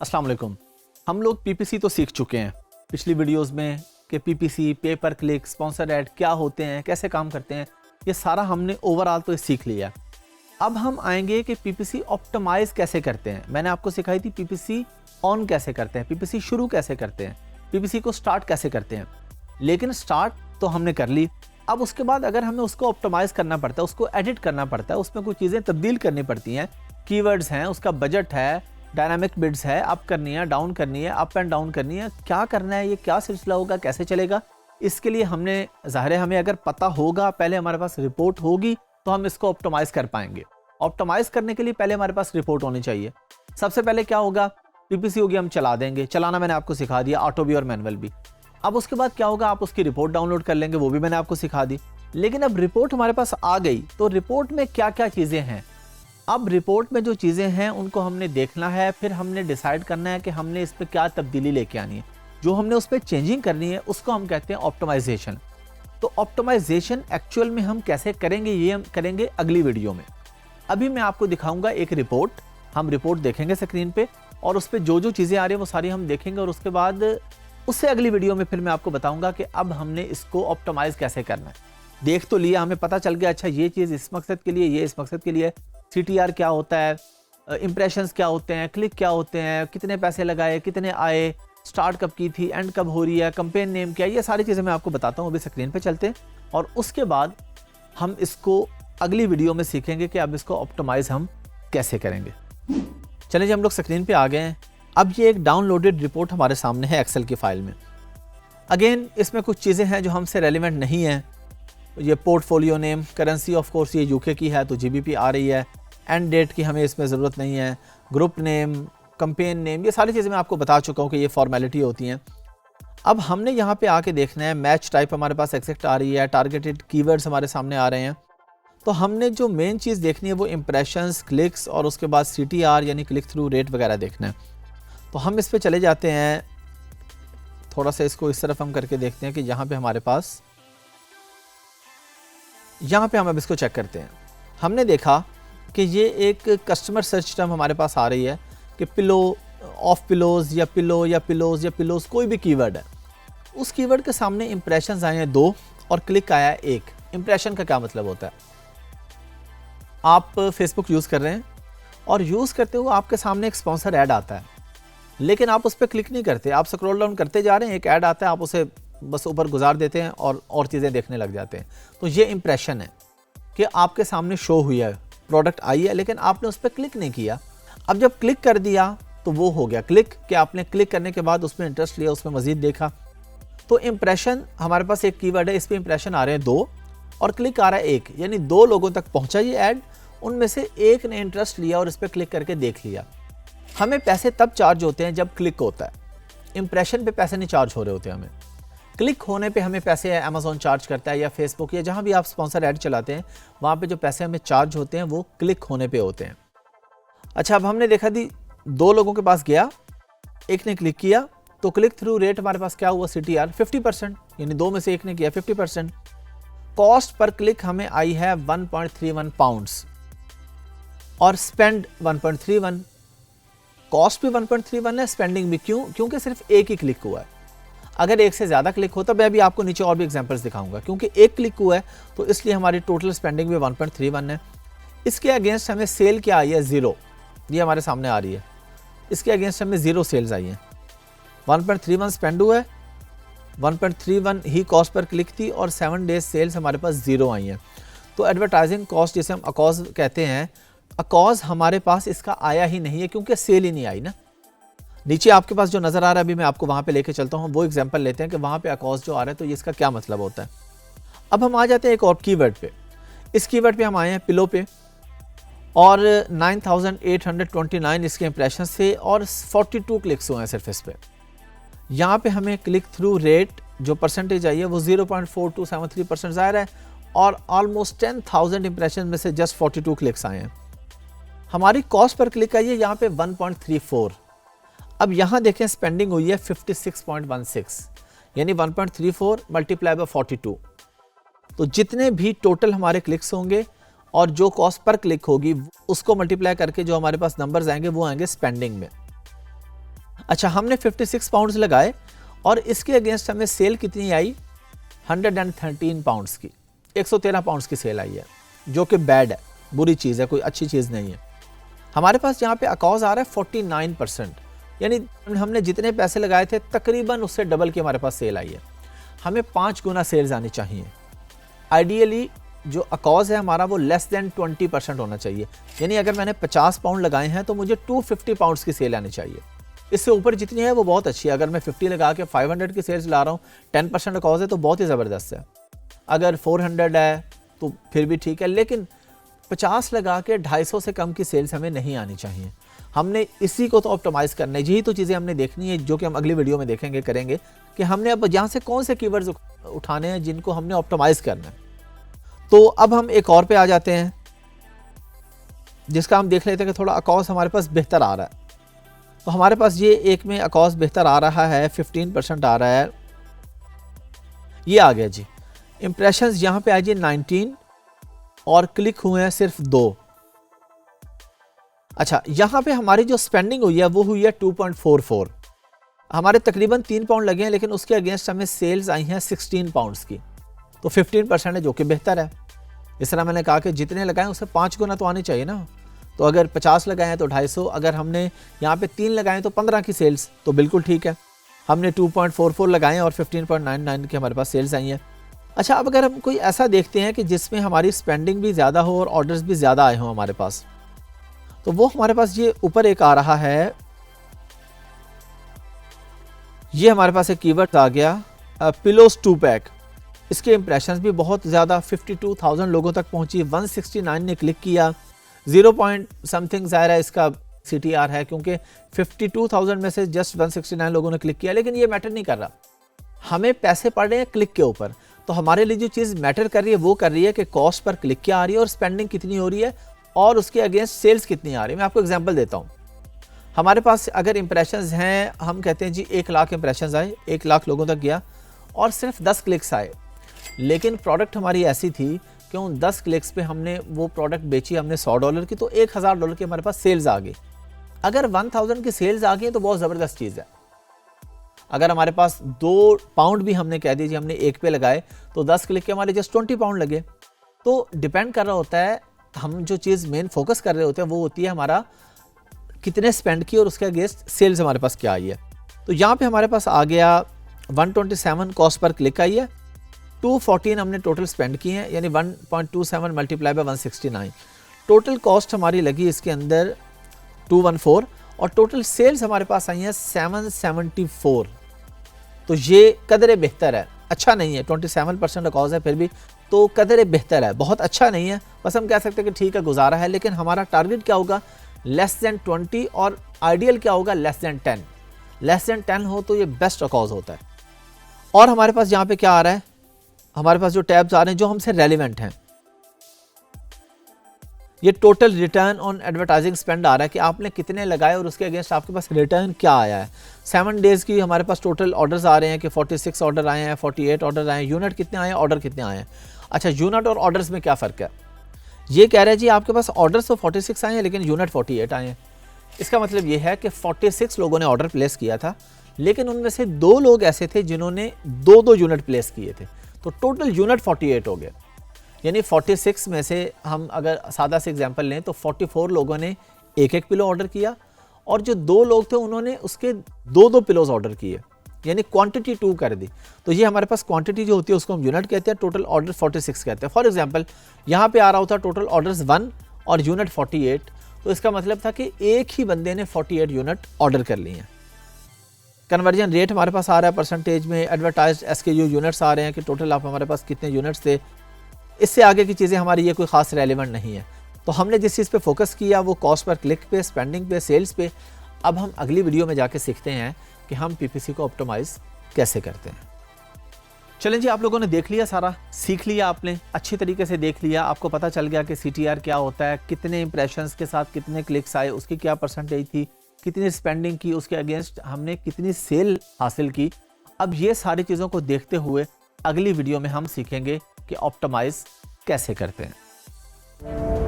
अस्सलाम वालेकुम। हम लोग पीपीसी तो सीख चुके हैं पिछली वीडियोस में कि पीपीसी, पे पर क्लिक, स्पॉन्सर ऐड क्या होते हैं, कैसे काम करते हैं, ये सारा हमने ओवरऑल तो सीख लिया। अब हम आएंगे कि पीपीसी ऑप्टिमाइज कैसे करते हैं। मैंने आपको सिखाई थी पीपीसी ऑन कैसे करते हैं, पीपीसी शुरू कैसे करते हैं, पीपीसी को स्टार्ट कैसे करते हैं। लेकिन स्टार्ट तो हमने कर ली। अब उसके बाद अगर हमें उसको ऑप्टिमाइज करना पड़ता है, उसको एडिट करना पड़ता है, उसमें कुछ चीज़ें तब्दील करनी पड़ती हैं, कीवर्ड्स हैं, उसका बजट है, डायनामिक बिड्स है, अप करनी है, डाउन करनी है, अप एंड डाउन करनी है, क्या करना है, ये क्या सिलसिला होगा, कैसे चलेगा। इसके लिए हमने ज़ाहिर है हमें अगर पता होगा, पहले हमारे पास रिपोर्ट होगी तो हम इसको ऑप्टिमाइज कर पाएंगे। ऑप्टिमाइज करने के लिए पहले हमारे पास रिपोर्ट होनी चाहिए। सबसे पहले क्या होगा, पीपीसी होगी, हम चला देंगे, चलाना मैंने आपको सिखा दिया, ऑटो भी और मैनुअल भी। अब उसके बाद क्या होगा, आप उसकी रिपोर्ट डाउनलोड कर लेंगे, वो भी मैंने आपको सिखा दी। लेकिन अब रिपोर्ट हमारे पास आ गई तो रिपोर्ट में क्या क्या चीज़ें हैं। अब रिपोर्ट में जो चीज़ें हैं उनको हमने देखना है, फिर हमने डिसाइड करना है कि हमने इस पर क्या तब्दीली लेके आनी है। जो हमने उस पर चेंजिंग करनी है उसको हम कहते हैं ऑप्टिमाइजेशन। तो ऑप्टिमाइजेशन एक्चुअल में हम कैसे करेंगे ये हम करेंगे अगली वीडियो में। अभी मैं आपको दिखाऊंगा एक रिपोर्ट, हम रिपोर्ट देखेंगे स्क्रीन पे और उस पर जो जो चीज़ें आ रही हैं वो सारी हम देखेंगे और उसके बाद उससे अगली वीडियो में फिर मैं आपको बताऊंगा कि अब हमने इसको ऑप्टिमाइज कैसे करना है। देख तो लिया, हमें पता चल गया, अच्छा ये चीज़ इस मकसद के लिए, ये इस मकसद के लिए, CTR क्या होता है, इंप्रेशंस क्या होते हैं, क्लिक क्या होते हैं, कितने पैसे लगाए, कितने आए, स्टार्ट कब की थी, एंड कब हो रही है, कैंपेन नेम क्या है, ये सारी चीज़ें मैं आपको बताता हूँ। अभी स्क्रीन पे चलते हैं और उसके बाद हम इसको अगली वीडियो में सीखेंगे कि अब इसको ऑप्टिमाइज हम कैसे करेंगे। चलिए जी, हम लोग स्क्रीन पे आ गए हैं। अब ये एक डाउनलोडेड रिपोर्ट हमारे सामने है एक्सेल की फाइल में। अगेन इसमें कुछ चीज़ें हैं जो हमसे रेलिवेंट नहीं है। ये portfolio name, currency of course ये यूके की है तो GBP आ रही है, एंड डेट की हमें इसमें ज़रूरत नहीं है, ग्रुप नेम, कैंपेन नेम, ये सारी चीज़ें मैं आपको बता चुका हूँ कि ये फॉर्मेलिटी होती हैं। अब हमने यहाँ पे आके देखना है, मैच टाइप हमारे पास एक्सेप्ट आ रही है, टारगेटेड कीवर्ड्स हमारे सामने आ रहे हैं। तो हमने जो मेन चीज़ देखनी है वो इम्प्रेशंस, क्लिक्स और उसके बाद CTR यानी क्लिक थ्रू रेट वगैरह देखना है। तो हम इस पर चले जाते हैं, थोड़ा सा इसको इस तरफ हम करके देखते हैं कि यहाँ पे हमारे पास, यहाँ पे हम अब इसको चेक करते हैं। हमने देखा कि ये एक कस्टमर सर्च टर्म हमारे पास आ रही है कि पिलो, ऑफ पिलोज या पिलो या पिलोज या पिलोज, कोई भी कीवर्ड है। उस कीवर्ड के सामने इंप्रेशंस आए हैं 2 और क्लिक आया है 1। इंप्रेशन का क्या मतलब होता है, आप फेसबुक यूज़ कर रहे हैं और यूज़ करते हुए आपके सामने एक स्पॉन्सर ऐड आता है, लेकिन आप उस पर क्लिक नहीं करते, आप स्क्रॉल डाउन करते जा रहे हैं, एक ऐड आता है, आप उसे बस ऊपर गुजार देते हैं और चीज़ें देखने लग जाते हैं। तो ये इंप्रेशन है कि आपके सामने शो हुई है, प्रोडक्ट आई है, लेकिन आपने उस पर क्लिक नहीं किया। अब जब क्लिक कर दिया तो वो हो गया क्लिक, कि आपने क्लिक करने के बाद उसमें इंटरेस्ट लिया, उसमें मज़ीद देखा। तो इंप्रेशन हमारे पास एक कीवर्ड है, इस पर इंप्रेशन आ रहे हैं 2 और क्लिक आ रहा है 1, यानी 2 लोगों तक पहुँचा ये ऐड, उनमें से एक ने इंटरेस्ट लिया और इस पर क्लिक करके देख लिया। हमें पैसे तब चार्ज होते हैं जब क्लिक होता है, इंप्रेशन पे पैसे नहीं चार्ज हो रहे होते हमें। क्लिक होने पे हमें पैसे अमेज़ॉन चार्ज करता है या फेसबुक या जहाँ भी आप स्पॉन्सर ऐड चलाते हैं, वहाँ पे जो पैसे हमें चार्ज होते हैं वो क्लिक होने पे होते हैं। अच्छा, अब हमने देखा थी 2 लोगों के पास गया, एक ने क्लिक किया, तो क्लिक थ्रू रेट हमारे पास क्या हुआ, CTR 50%, यानी 2 में से एक ने किया 50%। कॉस्ट पर क्लिक हमें आई है 1.31 पाउंड्स और स्पेंड 1.31। कॉस्ट भी 1.31 है, स्पेंडिंग भी। क्यों? क्योंकि सिर्फ एक ही क्लिक हुआ है। अगर एक से ज़्यादा क्लिक होता, मैं अभी आपको नीचे और भी एग्जांपल्स दिखाऊंगा। क्योंकि एक क्लिक हुआ है तो इसलिए हमारी टोटल स्पेंडिंग भी 1.31 है। इसके अगेंस्ट हमें सेल क्या आई है, 0, ये हमारे सामने आ रही है। इसके अगेंस्ट हमें 0 सेल्स आई हैं। 1.31 स्पेंड हुआ है, 1.31 ही कॉस्ट पर क्लिक थी और 7 डेज सेल्स हमारे पास 0 आई हैं। तो एडवर्टाइजिंग कॉस्ट जिसे हम अकॉज कहते हैं, अकॉज हमारे पास इसका आया ही नहीं है क्योंकि सेल ही नहीं आई ना। नीचे आपके पास जो नज़र आ रहा है, अभी मैं आपको वहाँ पे लेके चलता हूँ, वो एग्जांपल लेते हैं कि वहाँ पे अकॉज जो आ रहा है तो ये इसका क्या मतलब होता है। अब हम आ जाते हैं एक और कीवर्ड पे। इस कीवर्ड पे हम आए हैं पिलो पे और 9829 इसके इंप्रेशन से और 42 क्लिक्स हुए हैं सिर्फ इस पे। यहाँ पे हमें क्लिक थ्रू रेट जो परसेंटेज आई है वो 0.4273% ज़ाहिर है और ऑलमोस्ट 10,000 इंप्रेशन में से जस्ट 42 क्लिक्स आए हैं। हमारी कॉस्ट पर क्लिक आई है यहाँ पे 1.34। अब यहाँ देखें स्पेंडिंग हुई है 56.16, यानी 1.34 मल्टीप्लाई बाय 42। तो जितने भी टोटल हमारे क्लिक्स होंगे और जो कॉस्ट पर क्लिक होगी उसको मल्टीप्लाई करके जो हमारे पास नंबर्स आएंगे वो आएंगे स्पेंडिंग में। अच्छा, हमने 56 पाउंड्स लगाए और इसके अगेंस्ट हमें सेल कितनी आई, 113 पाउंड्स की, 113 पाउंड्स की सेल आई है, जो कि बैड है, बुरी चीज़ है, कोई अच्छी चीज़ नहीं है। हमारे पास यहाँ पे अकॉज आ रहा है 49%, यानी हमने जितने पैसे लगाए थे तकरीबन उससे डबल की हमारे पास सेल आई है। हमें 5 गुना सेल्स आनी चाहिए। आइडियली जो अकॉज है हमारा वो लेस देन 20% होना चाहिए, यानी अगर मैंने 50 पाउंड लगाए हैं तो मुझे 250 पाउंड्स की सेल आनी चाहिए। इससे ऊपर जितनी है वो बहुत अच्छी है। अगर मैं 50 लगा के 500 की सेल्स ला रहा हूँ, 10% अकॉज है तो बहुत ही ज़बरदस्त है। अगर 400 है तो फिर भी ठीक है, लेकिन 50 लगा के 250 से कम की सेल्स हमें नहीं आनी चाहिए। हमने इसी को तो ऑप्टिमाइज़ करना है। यही तो चीज़ें हमने देखनी है, जो कि हम अगली वीडियो में देखेंगे, करेंगे कि हमने अब यहाँ से कौन से कीवर्ड्स उठाने हैं जिनको हमने ऑप्टिमाइज़ करना है। तो अब हम एक और पे आ जाते हैं जिसका हम देख लेते हैं कि थोड़ा अकॉस हमारे पास बेहतर आ रहा है। तो हमारे पास ये एक में अकॉस बेहतर आ रहा है, 15% आ रहा है, ये आ गया जी। इम्प्रेशंस यहाँ पे आ जी 19 और क्लिक हुए हैं सिर्फ 2। अच्छा, यहाँ पे हमारी जो स्पेंडिंग हुई है वो हुई है 2.44। हमारे तकरीबन 3 पाउंड लगे हैं, लेकिन उसके अगेंस्ट हमें सेल्स आई हैं 16 पाउंड्स की, तो 15% है, जो कि बेहतर है। इस तरह मैंने कहा कि जितने लगाएं उससे 5 गुना तो आने चाहिए ना। तो अगर 50 लगाए हैं तो 250, अगर हमने यहाँ पे 3 लगाए तो 15 की सेल्स, तो बिल्कुल ठीक है। हमने 2.44 लगाए और 15.99 की हमारे पास सेल्स आई हैं। अच्छा, अब अगर हम कोई ऐसा देखते हैं कि जिसमें हमारी स्पेंडिंग भी ज़्यादा हो और ऑर्डर्स भी ज़्यादा आए हों हमारे पास, तो वो हमारे पास ये ऊपर एक आ रहा है, ये हमारे पास एक कीवर्ड आ गया, पिलोस 2 पैक। इसके इंप्रेशंस भी बहुत ज़्यादा, 52,000 लोगों तक पहुंची, 169 ने क्लिक किया, 0 पॉइंट समथिंग ज़ाहिर है इसका CTR है, क्योंकि 52,000 में से जस्ट 169 लोगों ने क्लिक किया। लेकिन ये मैटर नहीं कर रहा, हमें पैसे पड़ रहे हैं क्लिक के ऊपर। तो हमारे लिए जो चीज़ मैटर कर रही है वो कर रही है कि कॉस्ट पर क्लिक क्या आ रही है और स्पेंडिंग कितनी हो रही है और उसके अगेंस्ट सेल्स कितनी आ रही है। मैं आपको एग्जांपल देता हूँ। हमारे पास अगर इंप्रेशंस हैं, हम कहते हैं जी 1 लाख इंप्रेशंस आए, 1 लाख लोगों तक गया और सिर्फ 10 क्लिक्स आए, लेकिन प्रोडक्ट हमारी ऐसी थी कि उन 10 क्लिक्स पे हमने वो प्रोडक्ट बेची हमने $100 की, तो $1000 की हमारे पास सेल्स आ गई। अगर 1000 की सेल्स आ गई तो बहुत ज़बरदस्त चीज़ है। अगर हमारे पास 2 पाउंड भी हमने कह दीजिए हमने 1 पे लगाए तो 10 क्लिक के हमारे जस्ट 20 पाउंड लगे। तो डिपेंड कर रहा होता है, हम जो चीज़ मेन फोकस कर रहे होते हैं वो होती है हमारा कितने स्पेंड की और उसके अगेंस्ट सेल्स हमारे पास क्या आई है। तो यहाँ पे हमारे पास आ गया 127 कॉस्ट पर क्लिक आई है, 214 हमने टोटल स्पेंड की है, यानी 1.27 मल्टीप्लाई बाय 169। टोटल कॉस्ट हमारी लगी इसके अंदर 214 और टोटल सेल्स हमारे पास आई हैं 774। तो ये कदरे बेहतर है, अच्छा नहीं है। 27% कॉज है, फिर भी तो कदरे बेहतर है, बहुत अच्छा नहीं है। बस हम कह सकते हैं कि ठीक है, गुजारा है। लेकिन हमारा टारगेट क्या होगा, लेस देन 20, और आइडियल क्या होगा, लेस देन 10। लेस देन 10 हो तो ये बेस्ट कॉज होता है। और हमारे पास यहाँ पे क्या आ रहा है, हमारे पास जो टैब्स आ रहे हैं जो हमसे रेलिवेंट हैं, ये total return on advertising spend आ रहा है कि आपने कितने लगाए और उसके अगेंस्ट आपके पास रिटर्न क्या आया है। 7 डेज़ की हमारे पास टोटल ऑर्डर्स आ रहे हैं कि 46 ऑर्डर आए हैं, 48 ऑर्डर आए हैं। यूनिट कितने आए हैं, ऑर्डर कितने आए हैं। अच्छा, यूनिट और ऑर्डर्स में क्या फ़र्क है, ये कह रहे हैं जी आपके पास ऑर्डर्स तो 46 आए हैं लेकिन यूनिट 48 आए हैं। इसका मतलब ये है कि 46 लोगों ने ऑर्डर प्लेस किया था, लेकिन उनमें से 2 लोग ऐसे थे जिन्होंने 2-2 यूनिट प्लेस किए थे, तो टोटल यूनिट 48 हो गए। यानी 46 में से हम अगर सादा से एग्जांपल लें तो 44 लोगों ने 1-1 पिलो ऑर्डर किया और जो 2 लोग थे उन्होंने उसके 2-2 पिलोज ऑर्डर किए, यानी क्वांटिटी 2 कर दी। तो ये हमारे पास क्वांटिटी जो होती है उसको हम यूनिट कहते हैं, टोटल ऑर्डर 46 कहते हैं। फॉर एग्जांपल यहाँ पे आ रहा होता टोटल ऑर्डर्स 1 और यूनिट 48, तो इसका मतलब था कि एक ही बंदे ने 48 यूनिट ऑर्डर कर लिए हैं। कन्वर्जन रेट हमारे पास आ रहा है परसेंटेज में, एडवर्टाइज्ड SKU यूनिट्स आ रहे हैं कि टोटल आप हमारे पास कितने यूनिट्स थे। इससे आगे की चीज़ें हमारी ये कोई ख़ास रेलिवेंट नहीं है। तो हमने जिस चीज़ पे फोकस किया वो कॉस्ट पर क्लिक पे, स्पेंडिंग पे, सेल्स पे। अब हम अगली वीडियो में जाके सीखते हैं कि हम PPC को ऑप्टिमाइज़ कैसे करते हैं। चलें जी, आप लोगों ने देख लिया, सारा सीख लिया, आपने अच्छी तरीके से देख लिया, आपको पता चल गया कि CTR क्या होता है, कितने इंप्रेशंस के साथ कितने क्लिक्स आए, उसकी क्या परसेंटेज थी, कितनी स्पेंडिंग की, उसके अगेंस्ट हमने कितनी सेल हासिल की। अब ये सारी चीज़ों को देखते हुए अगली वीडियो में हम सीखेंगे कि ऑप्टिमाइज़ कैसे करते हैं।